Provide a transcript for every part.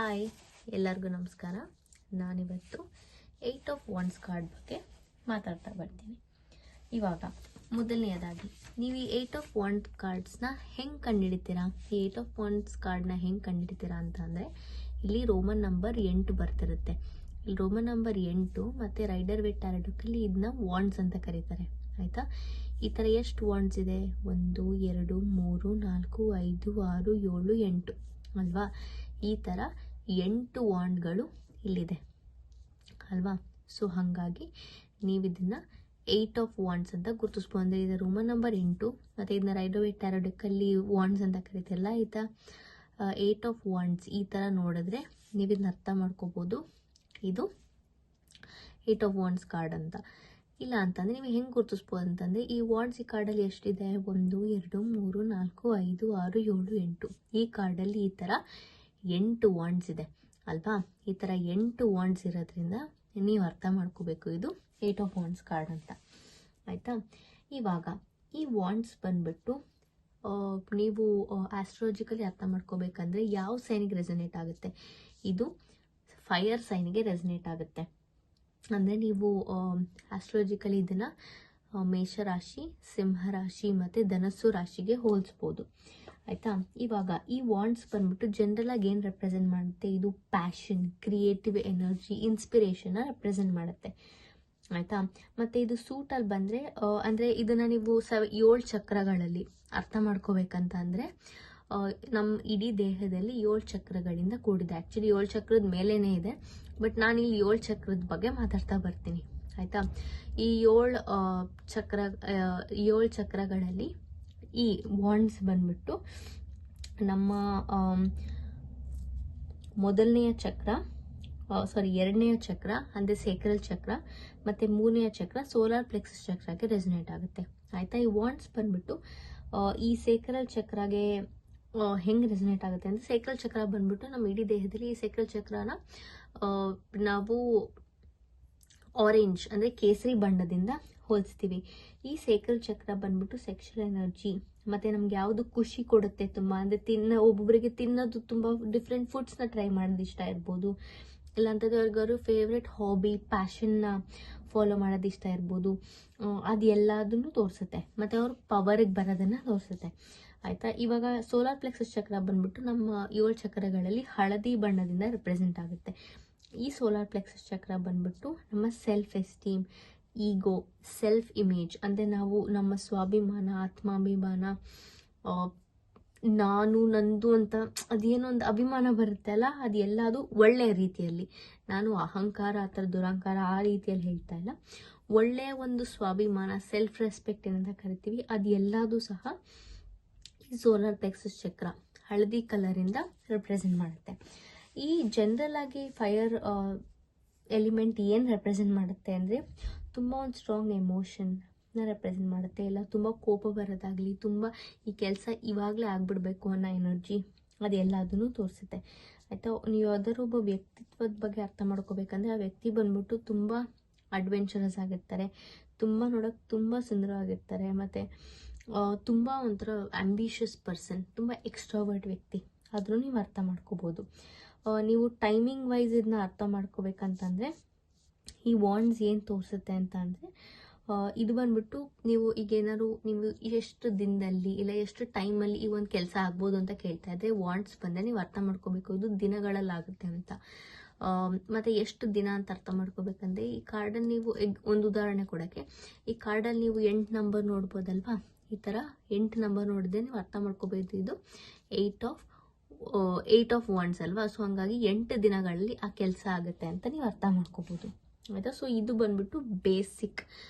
Hi, ಎಲ್ಲರಿಗೂ ನಮಸ್ಕಾರ. ನಾನಿವತ್ತು 8 ಆಫ್ ವಾಂಡ್ಸ್ ಕಾರ್ಡ್ ಬಗ್ಗೆ ಮಾತಾಡ್ತಾ ಬರ್ತೀನಿ. ಇವಾಗ ಮೊದಲನೆಯದಾಗಿ ನೀವು ಈ 8 ಆಫ್ ವಾಂಡ್ಸ್ ಕಾರ್ಡ್ಸ್ನ ಹೆಂಗೆ ಕಂಡುಹಿಡಿತೀರಾ? ಈ 8 ಆಫ್ ವಾಂಡ್ಸ್ ಕಾರ್ಡ್ನ ಹೆಂಗೆ ಕಂಡುಹಿಡಿತೀರಾ ಅಂತ ಅಂದರೆ, ಇಲ್ಲಿ ರೋಮನ್ ನಂಬರ್ 8 ಬರ್ತಿರುತ್ತೆ. ಇಲ್ಲಿ ರೋಮನ್ ನಂಬರ್ 8 ಮತ್ತು ರೈಡರ್ ವೇಟ್ ಟ್ಯಾರೋಟಲ್ಲಿ ಇದನ್ನ ವಾಂಡ್ಸ್ ಅಂತ ಕರೀತಾರೆ. ಆಯಿತಾ? ಈ ಥರ ಎಷ್ಟು ವಾಂಡ್ಸ್ ಇದೆ? 1 2 3 4 5 6 7 8 ಅಲ್ವಾ? ಈ ಥರ 8 ವಾಂಡ್ಗಳು ಇಲ್ಲಿದೆ ಅಲ್ವಾ? ಸೊ ಹಾಗಾಗಿ ನೀವು ಇದನ್ನು 8 ಆಫ್ ವಾಂಡ್ಸ್ ಅಂತ ಗುರುತಿಸ್ಬೋದು. ಅಂದರೆ ಇದು ರೋಮನ್ ನಂಬರ್ 8 ಮತ್ತು ಇದನ್ನ ರೈಡರ್ ವೇಟ್ ಟ್ಯಾರೋಟಲ್ಲಿ ವಾಂಡ್ಸ್ ಅಂತ ಕರೀತಿರಲ್ಲ, ಈ ಥರ 8 ಆಫ್ ವಾಂಡ್ಸ್ ಈ ಥರ ನೋಡಿದ್ರೆ ನೀವು ಇದನ್ನ ಅರ್ಥ ಮಾಡ್ಕೋಬೋದು, ಇದು 8 ಆಫ್ ವಾಂಡ್ಸ್ ಕಾರ್ಡ್ ಅಂತ. ಇಲ್ಲ ಅಂತಂದರೆ ನೀವು ಹೆಂಗೆ ಗುರುತಿಸ್ಬೋದು ಅಂತಂದರೆ, ಈ ವಾಂಡ್ಸ್ ಈ ಕಾರ್ಡಲ್ಲಿ ಎಷ್ಟಿದೆ? 1 2 3 4 5 6 7 8. ಈ ಕಾರ್ಡಲ್ಲಿ ಈ ಥರ 8 ವಾಂಡ್ಸ್ ಇದೆ ಅಲ್ವಾ? ಈ ಥರ 8 ವಾಂಡ್ಸ್ ಇರೋದ್ರಿಂದ ನೀವು ಅರ್ಥ ಮಾಡ್ಕೋಬೇಕು, ಇದು 8 ಆಫ್ ವಾಂಡ್ಸ್ ಕಾರ್ಡ್ ಅಂತ. ಆಯಿತಾ? ಇವಾಗ ಈ ವಾಂಡ್ಸ್ ಬಂದ್ಬಿಟ್ಟು ನೀವು ಆಸ್ಟ್ರಾಲಜಿಕಲಿ ಅರ್ಥ ಮಾಡ್ಕೋಬೇಕಂದ್ರೆ ಯಾವ ಸೈನಿಗೆ ರೆಸನೇಟ್ ಆಗುತ್ತೆ? ಇದು ಫೈರ್ ಸೈನಿಗೆ ರೆಸನೇಟ್ ಆಗುತ್ತೆ. ಅಂದರೆ ನೀವು ಆಸ್ಟ್ರಾಲಜಿಕಲಿ ಇದನ್ನು ಮೇಷರಾಶಿ, ಸಿಂಹರಾಶಿ ಮತ್ತು ಧನಸ್ಸು ರಾಶಿಗೆ ಹೋಲಿಸ್ಬೋದು. ಆಯಿತಾ? ಇವಾಗ ಈ ವಾಂಡ್ಸ್ ಬಂದ್ಬಿಟ್ಟು ಜನರಲ್ ಆಗಿ ಏನು ರೆಪ್ರೆಸೆಂಟ್ ಮಾಡುತ್ತೆ? ಇದು ಪ್ಯಾಷನ್, ಕ್ರಿಯೇಟಿವ್ ಎನರ್ಜಿ, ಇನ್ಸ್ಪಿರೇಷನ್ನ ರೆಪ್ರೆಸೆಂಟ್ ಮಾಡುತ್ತೆ. ಆಯಿತಾ? ಮತ್ತು ಇದು ಸೂಟಲ್ಲಿ ಬಂದರೆ ಅಂದರೆ ಇದನ್ನು ನೀವು 7 ಚಕ್ರಗಳಲ್ಲಿ ಅರ್ಥ ಮಾಡ್ಕೋಬೇಕಂತ ಅಂದರೆ, ನಮ್ಮ ಇಡೀ ದೇಹದಲ್ಲಿ 7 ಚಕ್ರಗಳಿಂದ ಕೂಡಿದೆ. ಆ್ಯಕ್ಚುಲಿ 7 ಚಕ್ರದ ಮೇಲೇ ಇದೆ, ಬಟ್ ನಾನಿಲ್ಲಿ 7 ಚಕ್ರದ ಬಗ್ಗೆ ಮಾತಾಡ್ತಾ ಬರ್ತೀನಿ. ಆಯಿತಾ? ಈ 7 ಚಕ್ರಗಳಲ್ಲಿ ಈ ವಾಂಡ್ಸ್ ಬಂದ್ಬಿಟ್ಟು ನಮ್ಮ ಮೊದಲನೆಯ ಚಕ್ರ, ಎರಡನೆಯ ಚಕ್ರ ಅಂದರೆ ಸೇಕ್ರಲ್ ಚಕ್ರ, ಮತ್ತು 3ನೆಯ ಚಕ್ರ ಸೋಲಾರ್ ಪ್ಲೆಕ್ಸಸ್ ಚಕ್ರಕ್ಕೆ ರೆಸನೇಟ್ ಆಗುತ್ತೆ. ಆಯಿತಾ? ಈ ವಾಂಡ್ಸ್ ಬಂದ್ಬಿಟ್ಟು ಈ ಸೇಕ್ರಲ್ ಚಕ್ರಗೆ ಹೆಂಗೆ ರೆಸನೇಟ್ ಆಗುತ್ತೆ ಅಂದರೆ, ಸೇಕ್ರಲ್ ಚಕ್ರ ಬಂದ್ಬಿಟ್ಟು ನಮ್ಮ ಇಡೀ ದೇಹದಲ್ಲಿ ಈ ಸೇಕ್ರಲ್ ಚಕ್ರನ ನಾವು ಆರೆಂಜ್ ಅಂದರೆ ಕೇಸರಿ ಬಣ್ಣದಿಂದ ಹೋಲಿಸ್ತೀವಿ. ಈ ಸೇಕ್ರಲ್ ಚಕ್ರ ಬಂದ್ಬಿಟ್ಟು ಸೆಕ್ಷುವಲ್ ಎನರ್ಜಿ, ಮತ್ತು ನಮ್ಗೆ ಯಾವುದು ಖುಷಿ ಕೊಡುತ್ತೆ ತುಂಬ ಅಂದರೆ ಒಬ್ಬೊಬ್ಬರಿಗೆ ತಿನ್ನೋದು ತುಂಬ ಡಿಫ್ರೆಂಟ್ ಫುಡ್ಸ್ನ ಟ್ರೈ ಮಾಡೋದು ಇಷ್ಟ ಇರ್ಬೋದು, ಇಲ್ಲಾಂತಂದ್ರೆ ಫೇವ್ರೆಟ್ ಹಾಬಿ, ಪ್ಯಾಷನ್ನ ಫಾಲೋ ಮಾಡೋದು ಇಷ್ಟ ಇರ್ಬೋದು. ಅದು ಎಲ್ಲದನ್ನು ತೋರಿಸುತ್ತೆ ಮತ್ತು ಅವ್ರ ಪವರಿಗೆ ಬರೋದನ್ನು ತೋರಿಸುತ್ತೆ. ಆಯಿತಾ? ಇವಾಗ ಸೋಲಾರ್ ಪ್ಲೆಕ್ಸಸ್ ಚಕ್ರ ಬಂದ್ಬಿಟ್ಟು ನಮ್ಮ 7 ಚಕ್ರಗಳಲ್ಲಿ ಹಳದಿ ಬಣ್ಣದಿಂದ ರೆಪ್ರೆಸೆಂಟ್ ಆಗುತ್ತೆ. ಈ ಸೋಲಾರ್ ಪ್ಲೆಕ್ಸಸ್ ಚಕ್ರ ಬಂದ್ಬಿಟ್ಟು ನಮ್ಮ ಸೆಲ್ಫ್ ಎಸ್ಟೀಮ್, ಈಗೋ, ಸೆಲ್ಫ್ ಇಮೇಜ್ ಅಂದರೆ ನಾವು ನಮ್ಮ ಸ್ವಾಭಿಮಾನ, ಆತ್ಮಾಭಿಮಾನ, ನಾನು ನಂದು ಅಂತ ಅದೇನೋ ಒಂದು ಅಭಿಮಾನ ಬರುತ್ತೆ ಅಲ್ಲ, ಅದು ಎಲ್ಲದು ಒಳ್ಳೆಯ ರೀತಿಯಲ್ಲಿ. ನಾನು ಅಹಂಕಾರ ಆ ಥರ ದುರಹಂಕಾರ ಆ ರೀತಿಯಲ್ಲಿ ಹೇಳ್ತಾ ಇಲ್ಲ, ಒಳ್ಳೆಯ ಒಂದು ಸ್ವಾಭಿಮಾನ, ಸೆಲ್ಫ್ ರೆಸ್ಪೆಕ್ಟ್ ಏನಂತ ಕರಿತೀವಿ, ಅದು ಎಲ್ಲದೂ ಸಹ ಈ ಸೋಲಾರ್ ಪ್ಲೆಕ್ಸಸ್ ಚಕ್ರ ಹಳದಿ ಕಲರಿಂದ ರೆಪ್ರೆಸೆಂಟ್ ಮಾಡುತ್ತೆ. ಈ ಜನರಲ್ ಆಗಿ ಫೈರ್ ಎಲಿಮೆಂಟ್ ಏನು ರೆಪ್ರೆಸೆಂಟ್ ಮಾಡುತ್ತೆ ಅಂದರೆ, ತುಂಬ ಒಂದು ಸ್ಟ್ರಾಂಗ್ ಎಮೋಷನ್ನ ರೆಪ್ರೆಸೆಂಟ್ ಮಾಡುತ್ತೆ. ಇಲ್ಲ ತುಂಬ ಕೋಪ ಬರೋದಾಗಲಿ, ತುಂಬ ಈ ಕೆಲಸ ಇವಾಗಲೇ ಆಗಿಬಿಡ್ಬೇಕು ಅನ್ನೋ ಎನರ್ಜಿ, ಅದೆಲ್ಲದನ್ನು ತೋರಿಸುತ್ತೆ. ಆಯಿತಾ? ನೀವು ಯಾವ್ದಾದ್ರು ಒಬ್ಬ ವ್ಯಕ್ತಿತ್ವದ ಬಗ್ಗೆ ಅರ್ಥ ಮಾಡ್ಕೋಬೇಕಂದ್ರೆ, ಆ ವ್ಯಕ್ತಿ ಬಂದ್ಬಿಟ್ಟು ತುಂಬ ಅಡ್ವೆಂಚರಸ್ ಆಗಿರ್ತಾರೆ, ತುಂಬ ನೋಡೋಕೆ ತುಂಬ ಸುಂದರವಾಗಿರ್ತಾರೆ, ಮತ್ತು ತುಂಬ ಒಂಥರ ಆಂಬಿಷಿಯಸ್ ಪರ್ಸನ್, ತುಂಬ ಎಕ್ಸ್ಟ್ರಾವರ್ಟ್ ವ್ಯಕ್ತಿ, ಆದರೂ ನೀವು ಅರ್ಥ ಮಾಡ್ಕೋಬೋದು. ನೀವು ಟೈಮಿಂಗ್ ವೈಸ್ ಇದನ್ನ ಅರ್ಥ ಮಾಡ್ಕೋಬೇಕಂತಂದರೆ, ಈ ವಾಂಡ್ಸ್ ಏನು ತೋರಿಸುತ್ತೆ ಅಂತ ಅಂದರೆ, ಇದು ಬಂದ್ಬಿಟ್ಟು ನೀವು ಈಗೇನಾದ್ರು ನೀವು ಎಷ್ಟು ದಿನದಲ್ಲಿ ಇಲ್ಲ ಎಷ್ಟು ಟೈಮಲ್ಲಿ ಈ ಒಂದು ಕೆಲಸ ಆಗ್ಬೋದು ಅಂತ ಕೇಳ್ತಾ ಇದ್ದರೆ, ವಾಂಡ್ಸ್ ಬಂದರೆ ನೀವು ಅರ್ಥ ಮಾಡ್ಕೋಬೇಕು ಇದು ದಿನಗಳಲ್ಲಾಗುತ್ತೆ ಅಂತ. ಮತ್ತು ಎಷ್ಟು ದಿನ ಅಂತ ಅರ್ಥ ಮಾಡ್ಕೋಬೇಕಂದ್ರೆ, ಈ ಕಾರ್ಡಲ್ಲಿ ನೀವು ಒಂದು ಉದಾಹರಣೆ ಕೊಡೋಕ್ಕೆ, ಈ ಕಾರ್ಡಲ್ಲಿ ನೀವು 8 ನಂಬರ್ ನೋಡ್ಬೋದಲ್ವಾ? ಈ ಥರ 8 ನಂಬರ್ ನೋಡಿದ್ರೆ ನೀವು ಅರ್ಥ ಮಾಡ್ಕೋಬೋದು, ಇದು 8 ಆಫ್ ವಾಂಡ್ಸ್ ಅಲ್ವಾ? ಸೊ ಹಂಗಾಗಿ 8 ದಿನಗಳಲ್ಲಿ ಆ ಕೆಲಸ ಆಗುತ್ತೆ ಅಂತ ನೀವು ಅರ್ಥ ಮಾಡ್ಕೋಬೋದು. ಆಯಿತಾ? ಸೊ ಇದು ಬಂದ್ಬಿಟ್ಟು ಬೇಸಿಕ್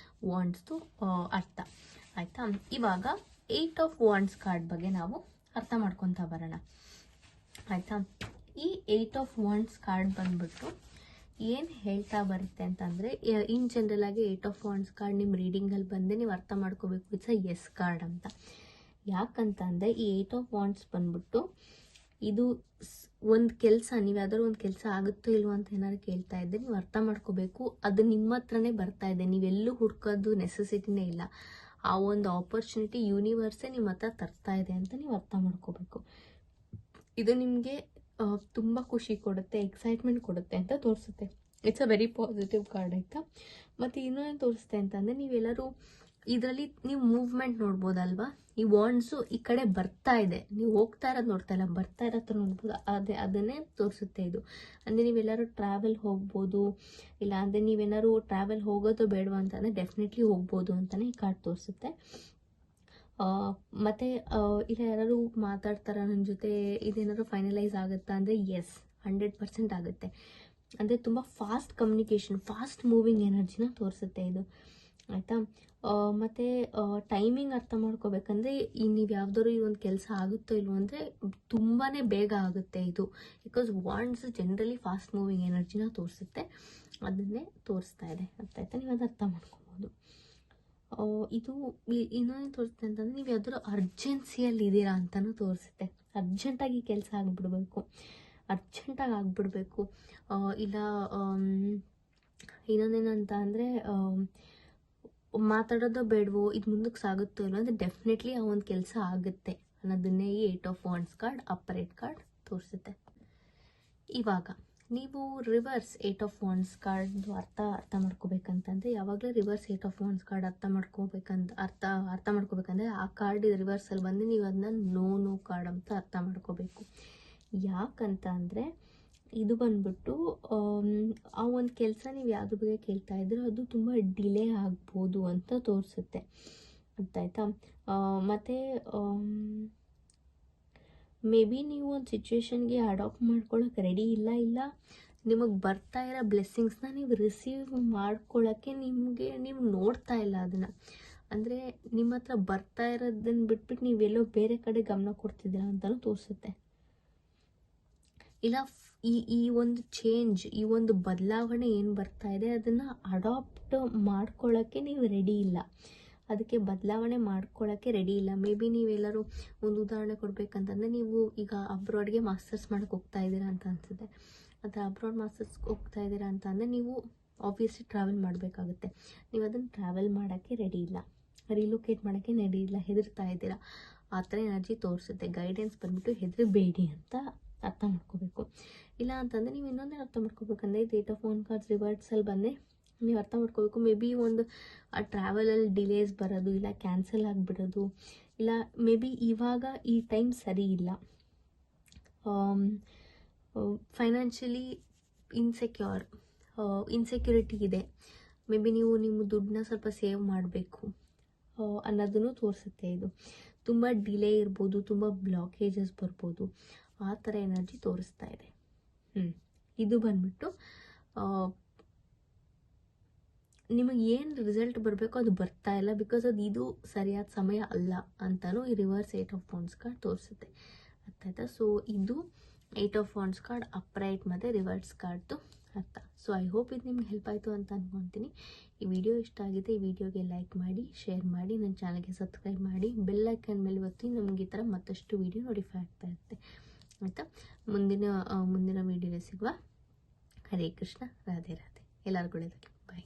ವಾಂಡ್ಸ್ದು ಅರ್ಥ. ಆಯಿತಾ? ಇವಾಗ 8 ಆಫ್ ವಾಂಡ್ಸ್ ಕಾರ್ಡ್ ಬಗ್ಗೆ ನಾವು ಅರ್ಥ ಮಾಡ್ಕೊತಾ ಬರೋಣ. ಆಯಿತಾ? ಈ 8 ಆಫ್ ವಾಂಡ್ಸ್ ಕಾರ್ಡ್ ಬಂದ್ಬಿಟ್ಟು ಏನು ಹೇಳ್ತಾ ಬರುತ್ತೆ ಅಂತಂದರೆ, ಇನ್ ಜನರಲ್ ಆಗಿ 8 ಆಫ್ ವಾಂಡ್ಸ್ ಕಾರ್ಡ್ ನಿಮ್ಮ ರೀಡಿಂಗಲ್ಲಿ ಬಂದರೆ ನೀವು ಅರ್ಥ ಮಾಡ್ಕೋಬೇಕು, ಇಟ್ಸ್ ಅ ಎಸ್ ಕಾರ್ಡ್ ಅಂತ. ಯಾಕಂತಂದರೆ ಈ 8 ಆಫ್ ವಾಂಡ್ಸ್ ಬಂದ್ಬಿಟ್ಟು ಇದು ಒಂದು ಕೆಲಸ, ನೀವು ಯಾವ್ದಾದ್ರು ಒಂದು ಕೆಲಸ ಆಗುತ್ತೋ ಇಲ್ವೋ ಅಂತ ಏನಾದ್ರು ಕೇಳ್ತಾ ಇದ್ದರೆ ನೀವು ಅರ್ಥ ಮಾಡ್ಕೋಬೇಕು, ಅದು ನಿಮ್ಮ ಹತ್ರನೇ ಬರ್ತಾ ಇದೆ, ನೀವೆಲ್ಲೂ ಹುಡ್ಕೋದು ನೆಸೆಸಿಟಿನೇ ಇಲ್ಲ. ಆ ಒಂದು ಆಪರ್ಚುನಿಟಿ ಯೂನಿವರ್ಸೇ ನಿಮ್ಮ ಹತ್ರ ತರ್ತಾ ಇದೆ ಅಂತ ನೀವು ಅರ್ಥ ಮಾಡ್ಕೋಬೇಕು. ಇದು ನಿಮಗೆ ತುಂಬ ಖುಷಿ ಕೊಡುತ್ತೆ, ಎಕ್ಸೈಟ್ಮೆಂಟ್ ಕೊಡುತ್ತೆ ಅಂತ ತೋರಿಸುತ್ತೆ. It's a very positive card ಆಯಿತಾ. ಮತ್ತು ಇನ್ನೊಂದು ತೋರಿಸುತ್ತೆ ಅಂತಂದರೆ, ನೀವೆಲ್ಲರೂ ಇದರಲ್ಲಿ ನೀವು ಮೂವ್ಮೆಂಟ್ ನೋಡ್ಬೋದಲ್ವಾ, ಈ ವಾಂಡ್ಸು ಈ ಕಡೆ ಬರ್ತಾ ಇದೆ, ನೀವು ಹೋಗ್ತಾ ಇರೋದು ನೋಡ್ತಾ ಇಲ್ಲ, ಬರ್ತಾ ಇರೋ ಥರ ನೋಡ್ಬೋದು. ಅದನ್ನೇ ತೋರಿಸುತ್ತೆ ಇದು. ಅಂದರೆ ನೀವೆಲ್ಲರೂ ಟ್ರಾವೆಲ್ ಹೋಗ್ಬೋದು, ಇಲ್ಲ ಅಂದರೆ ನೀವೇನಾದ್ರು ಟ್ರಾವೆಲ್ ಹೋಗೋದು ಬೇಡವಾ ಅಂತಂದರೆ ಡೆಫಿನೆಟ್ಲಿ ಹೋಗ್ಬೋದು ಅಂತಲೇ ಈ ಕಾರ್ಡ್ ತೋರಿಸುತ್ತೆ. ಮತ್ತು ಇಲ್ಲ ಯಾರು ಮಾತಾಡ್ತಾರ ನನ್ನ ಜೊತೆ, ಇದೇನಾದ್ರು ಫೈನಲೈಸ್ ಆಗುತ್ತಾ ಅಂದರೆ ಎಸ್, 100% ಆಗುತ್ತೆ. ಅಂದರೆ ತುಂಬ ಫಾಸ್ಟ್ ಕಮ್ಯುನಿಕೇಷನ್, ಫಾಸ್ಟ್ ಮೂವಿಂಗ್ ಎನರ್ಜಿನ ತೋರಿಸುತ್ತೆ ಇದು ಆಯಿತಾ. ಮತ್ತು ಟೈಮಿಂಗ್ ಅರ್ಥ ಮಾಡ್ಕೋಬೇಕಂದ್ರೆ, ನೀವು ಯಾವ್ದಾದ್ರು ಈ ಒಂದು ಕೆಲಸ ಆಗುತ್ತೋ ಇಲ್ವೋ ಅಂದರೆ ತುಂಬಾ ಬೇಗ ಆಗುತ್ತೆ ಇದು. Because wands generally fast moving ಎನರ್ಜಿನ ತೋರಿಸುತ್ತೆ, ಅದನ್ನೇ ತೋರಿಸ್ತಾ ಇದೆ. ಆಯ್ತಾ, ನೀವು ಅದು ಅರ್ಥ ಮಾಡ್ಕೋಬೋದು. ಇದು ಇನ್ನೊಂದು ತೋರಿಸುತ್ತೆ ಅಂತಂದರೆ, ನೀವು ಯಾವ್ದಾದ್ರು ಅರ್ಜೆನ್ಸಿಯಲ್ಲಿ ಇದ್ದೀರಾ ಅಂತಲೂ ತೋರಿಸುತ್ತೆ. ಅರ್ಜೆಂಟಾಗಿ ಕೆಲಸ ಆಗಿಬಿಡ್ಬೇಕು, ಅರ್ಜೆಂಟಾಗಿ ಆಗಿಬಿಡ್ಬೇಕು. ಇಲ್ಲ ಇನ್ನೊಂದೇನಂತ ಅಂದರೆ, ಮಾತಾಡೋದೋ ಬೇಡವೋ, ಇದು ಮುಂದಕ್ಕೆ ಸಾಗುತ್ತೋ ಇಲ್ಲೋ ಅಂದರೆ ಡೆಫಿನೆಟ್ಲಿ ಆ ಒಂದು ಕೆಲಸ ಆಗುತ್ತೆ ಅನ್ನೋದನ್ನೇ ಈ 8 of wands card, appellate card ತೋರಿಸುತ್ತೆ. ಇವಾಗ ನೀವು ರಿವರ್ಸ್ 8 ಆಫ್ ವಾಂಡ್ಸ್ ಕಾರ್ಡ್ದು ಅರ್ಥ ಮಾಡ್ಕೋಬೇಕಂತಂದರೆ, ಯಾವಾಗಲೂ ರಿವರ್ಸ್ 8 ಆಫ್ ವಾಂಡ್ಸ್ ಕಾರ್ಡ್ ಅರ್ಥ ಮಾಡ್ಕೋಬೇಕಂದ್ರೆ ಆ ಕಾರ್ಡ್ ರಿವರ್ಸಲ್ಲಿ ಬಂದು ನೀವು ಅದನ್ನ ನೋ ಕಾರ್ಡ್ ಅಂತ ಅರ್ಥ ಮಾಡ್ಕೋಬೇಕು. ಯಾಕಂತ ಅಂದರೆ, ಇದು ಬಂದ್ಬಿಟ್ಟು ಆ ಒಂದು ಕೆಲಸ ನೀವು ಯಾವ್ದ್ರ ಬಗ್ಗೆ ಕೇಳ್ತಾ ಇದ್ರೆ ಅದು ತುಂಬ ಡಿಲೇ ಆಗ್ಬೋದು ಅಂತ ತೋರಿಸುತ್ತೆ. ಗೊತ್ತಾಯ್ತಾ. ಮತ್ತು ಮೇ ಬಿ ನೀವು ಒಂದು ಸಿಚುವೇಶನ್ಗೆ ಅಡಾಪ್ಟ್ ಮಾಡ್ಕೊಳ್ಳೋಕೆ ರೆಡಿ ಇಲ್ಲ ನಿಮಗೆ ಬರ್ತಾ ಇರೋ ಬ್ಲೆಸ್ಸಿಂಗ್ಸ್ನ ನೀವು ರಿಸೀವ್ ಮಾಡ್ಕೊಳ್ಳೋಕ್ಕೆ ನೀವು ನೋಡ್ತಾ ಇಲ್ಲ ಅದನ್ನು. ಅಂದರೆ ನಿಮ್ಮ ಹತ್ರ ಬರ್ತಾ ಇರೋದನ್ನು ಬಿಟ್ಬಿಟ್ಟು ನೀವೆಲ್ಲೋ ಬೇರೆ ಕಡೆ ಗಮನ ಕೊಡ್ತಿದ್ದೀರಾ ಅಂತಲೂ ತೋರಿಸುತ್ತೆ. ಇಲ್ಲ ಈ ಒಂದು ಚೇಂಜ್, ಈ ಒಂದು ಬದಲಾವಣೆ ಏನು ಬರ್ತಾ ಇದೆ ಅದನ್ನು ಅಡಾಪ್ಟ್ ಮಾಡ್ಕೊಳ್ಳೋಕ್ಕೆ ನೀವು ರೆಡಿ ಇಲ್ಲ, ಅದಕ್ಕೆ ಬದಲಾವಣೆ ಮಾಡ್ಕೊಳ್ಳೋಕ್ಕೆ ರೆಡಿ ಇಲ್ಲ. ಮೇ ಬಿ ನೀವೆಲ್ಲರೂ ಒಂದು ಉದಾಹರಣೆ ಕೊಡಬೇಕಂತಂದರೆ, ನೀವು ಈಗ ಅಬ್ರಾಡ್ಗೆ ಮಾಸ್ಟರ್ಸ್ ಮಾಡೋಕ್ಕೆ ಹೋಗ್ತಾ ಇದ್ದೀರಾ ಅಂತ ಅನಿಸುತ್ತೆ. ಅಥವಾ ಅಬ್ರಾಡ್ ಮಾಸ್ಟರ್ಸ್ಗೆ ಹೋಗ್ತಾ ಇದ್ದೀರಾ ಅಂತ ಅಂದರೆ ನೀವು ಆಬ್ವಿಯಸ್ಲಿ ಟ್ರಾವೆಲ್ ಮಾಡಬೇಕಾಗುತ್ತೆ. ನೀವು ಅದನ್ನು ಟ್ರಾವೆಲ್ ಮಾಡೋಕ್ಕೆ ರೆಡಿ ಇಲ್ಲ, ರಿಲೊಕೇಟ್ ಮಾಡೋಕ್ಕೆ ರೆಡಿ ಇಲ್ಲ, ಹೆದರ್ತಾ ಇದ್ದೀರಾ, ಆ ಥರ ಎನರ್ಜಿ ತೋರಿಸುತ್ತೆ. ಗೈಡೆನ್ಸ್ ಬಂದ್ಬಿಟ್ಟು ಹೆದರಬೇಡಿ ಅಂತ ಅರ್ಥ ಮಾಡ್ಕೋಬೇಕು. ಇಲ್ಲ ಅಂತಂದರೆ ನೀವು ಇನ್ನೊಂದೇ ಅರ್ಥ ಮಾಡ್ಕೋಬೇಕಂದ್ರೆ, ಇದು 8 ಆಫ್ ವಾಂಡ್ಸ್ ಕಾರ್ಡ್ಸ್ ರಿವರ್ಸಲ್ಲಿ ಬಂದರೆ ನೀವು ಅರ್ಥ ಮಾಡ್ಕೋಬೇಕು, ಮೇ ಬಿ ಒಂದು ಆ ಟ್ರಾವೆಲಲ್ಲಿ ಡಿಲೇಸ್ ಬರೋದು, ಇಲ್ಲ ಕ್ಯಾನ್ಸಲ್ ಆಗಿಬಿಡೋದು, ಇಲ್ಲ ಮೇ ಬಿ ಇವಾಗ ಈ ಟೈಮ್ ಸರಿ ಇಲ್ಲ, ಫೈನಾನ್ಷಿಯಲಿ ಇನ್ಸೆಕ್ಯೂರಿಟಿ ಇದೆ, ಮೇ ಬಿ ನೀವು ನಿಮ್ಮ ದುಡ್ಡನ್ನ ಸ್ವಲ್ಪ ಸೇವ್ ಮಾಡಬೇಕು ಅನ್ನೋದನ್ನು ತೋರಿಸುತ್ತೆ. ಇದು ತುಂಬ ಡಿಲೇ ಇರ್ಬೋದು, ತುಂಬ ಬ್ಲಾಕೇಜಸ್ ಬರ್ಬೋದು, ಆ ಥರ ಎನರ್ಜಿ ತೋರಿಸ್ತಾ ಇದೆ. ಇದು ಬಂದ್ಬಿಟ್ಟು ನಿಮಗೆ ಏನು ರಿಸಲ್ಟ್ ಬರಬೇಕು ಅದು ಬರ್ತಾ ಇಲ್ಲ, ಬಿಕಾಸ್ ಇದು ಸರಿಯಾದ ಸಮಯ ಅಲ್ಲ ಅಂತಲೂ ಈ ರಿವರ್ಸ್ 8 ಆಫ್ ವಾಂಡ್ಸ್ ಕಾರ್ಡ್ ತೋರಿಸುತ್ತೆ. ಅರ್ಥಾಯ್ತಾ. ಸೊ ಇದು 8 ಆಫ್ ವಾಂಡ್ಸ್ ಕಾರ್ಡ್ ಅಪ್ರೈಟ್ ಮತ್ತು ರಿವರ್ಸ್ ಕಾರ್ಡ್ದು ಅರ್ಥ. ಸೊ ಐ ಹೋಪ್ ಇದು ನಿಮ್ಗೆ ಹೆಲ್ಪ್ ಆಯಿತು ಅಂತ ಅಂದ್ಕೊತೀನಿ. ಈ ವಿಡಿಯೋ ಇಷ್ಟ ಆಗಿದೆ, ಈ ವಿಡಿಯೋಗೆ ಲೈಕ್ ಮಾಡಿ, ಶೇರ್ ಮಾಡಿ, ನನ್ನ ಚಾನಲ್ಗೆ ಸಬ್ಸ್ಕ್ರೈಬ್ ಮಾಡಿ, ಬೆಲ್ ಐಕನ್ ಮೇಲೆ ಒತ್ತಿ. ನಮಗೆ ಈ ಥರ ಮತ್ತಷ್ಟು ವಿಡಿಯೋ ನೋಟಿಫೈ ಆಗ್ತಾ ಇರುತ್ತೆ ಆಯಿತಾ. ಮುಂದಿನ ವಿಡಿಯೋದಲ್ಲಿ ಸಿಗುವ. ಹರೇ ಕೃಷ್ಣ, ರಾಧೆ ರಾಧೆ. ಎಲ್ಲರಿಗೂ ಒಳ್ಳೆಯದಾಗಲಿ. ಬಾಯ್.